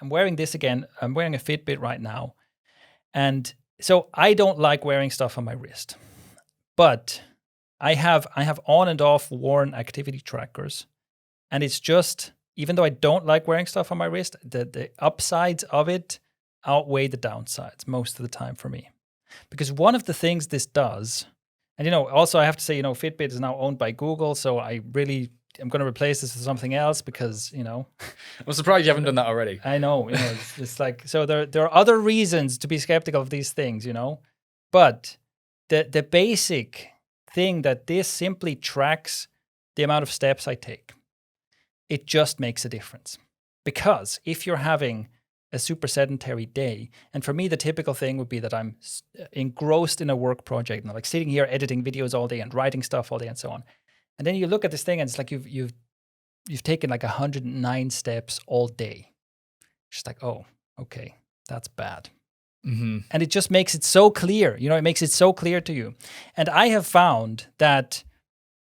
I'm wearing this again. I'm wearing a Fitbit right now. And so I don't like wearing stuff on my wrist. But I have on and off worn activity trackers. And it's just, even though I don't like wearing stuff on my wrist, the upsides of it outweigh the downsides most of the time for me. Because one of the things this does, and also I have to say, Fitbit is now owned by Google, so I'm going to replace this with something else because, I'm surprised you haven't done that already. I know, it's like, so there are other reasons to be skeptical of these things, but the basic thing that this simply tracks the amount of steps I take. It just makes a difference. Because if you're having a super sedentary day, and for me, the typical thing would be that I'm engrossed in a work project, and I'm like sitting here editing videos all day and writing stuff all day and so on. And then you look at this thing and it's like you've taken like 109 steps all day. Just like, oh, okay, that's bad. Mm-hmm. And it just makes it so clear, it makes it so clear to you. And I have found that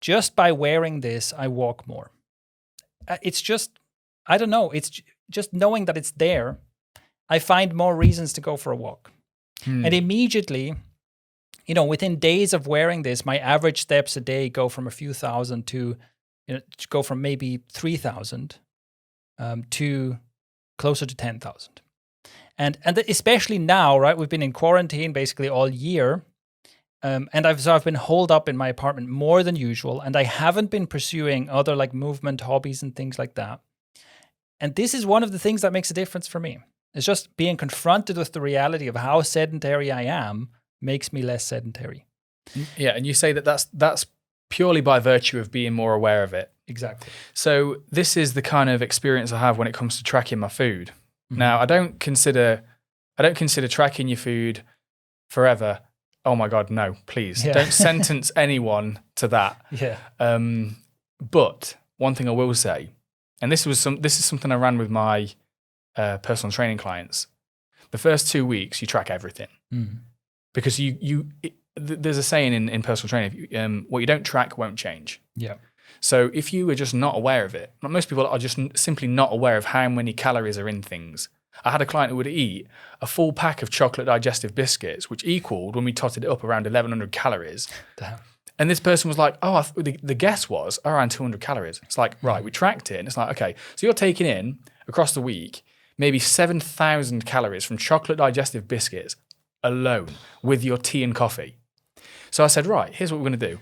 just by wearing this, I walk more. It's just, I don't know, it's just knowing that it's there, I find more reasons to go for a walk. And immediately, within days of wearing this, my average steps a day go from a few thousand to go from maybe 3,000 to closer to 10,000. And especially now, right? We've been in quarantine basically all year. And I've been holed up in my apartment more than usual. And I haven't been pursuing other like movement hobbies and things like that. And this is one of the things that makes a difference for me. It's just being confronted with the reality of how sedentary I am makes me less sedentary. Yeah, and you say that's purely by virtue of being more aware of it. Exactly. So this is the kind of experience I have when it comes to tracking my food. Mm-hmm. Now, I don't consider tracking your food forever. Oh my God, no, please. Yeah. Don't sentence anyone to that. Yeah. But one thing I will say, and this is something I ran with my personal training clients. The first 2 weeks, you track everything. Mm. Because there's a saying in personal training, what you don't track won't change. Yeah. So if you were just not aware of it, most people are just simply not aware of how many calories are in things. I had a client who would eat a full pack of chocolate digestive biscuits, which equaled, when we totted it up, around 1,100 calories. Damn. And this person was like, the guess was around 200 calories. It's like, right, we tracked it. And it's like, okay, so you're taking in, across the week, maybe 7,000 calories from chocolate digestive biscuits alone with your tea and coffee. So I said, right, here's what we're going to do.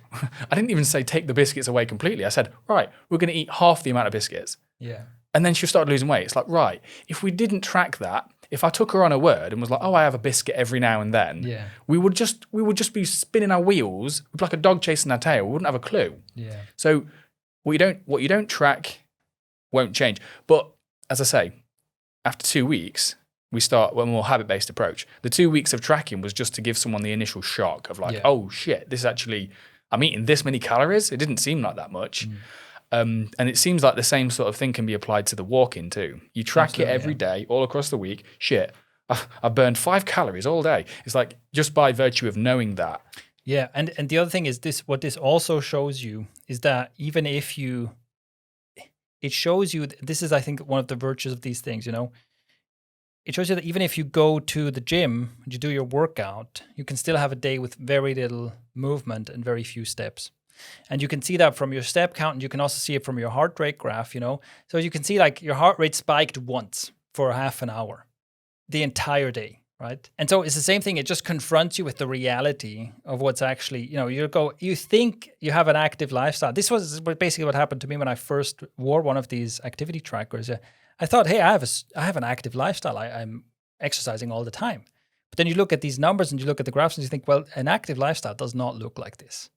I didn't even say take the biscuits away completely. I said, right, we're going to eat half the amount of biscuits. Yeah. And then she started losing weight. It's like, right, if we didn't track that, if I took her on her word and was like, oh, I have a biscuit every now and then, yeah, we would just be spinning our wheels like a dog chasing our tail. We wouldn't have a clue. Yeah. So what you don't track won't change. But as I say, after 2 weeks, we start a more habit-based approach. The 2 weeks of tracking was just to give someone the initial shock of like, oh shit, this is actually, I'm eating this many calories. It didn't seem like that much. And it seems like the same sort of thing can be applied to the walking too. You track it every day, all across the week. Shit, I burned 5 calories all day. It's like just by virtue of knowing that. Yeah, and the other thing is this. What this also shows you is that even if it shows you. This is, I think, one of the virtues of these things. It shows you that even if you go to the gym and you do your workout, you can still have a day with very little movement and very few steps. And you can see that from your step count, and you can also see it from your heart rate graph, So you can see like your heart rate spiked once for half an hour, the entire day, right? And so it's the same thing. It just confronts you with the reality of what's actually, you think you have an active lifestyle. This was basically what happened to me when I first wore one of these activity trackers. I thought, hey, I have an active lifestyle. I'm exercising all the time. But then you look at these numbers and you look at the graphs and you think, well, an active lifestyle does not look like this.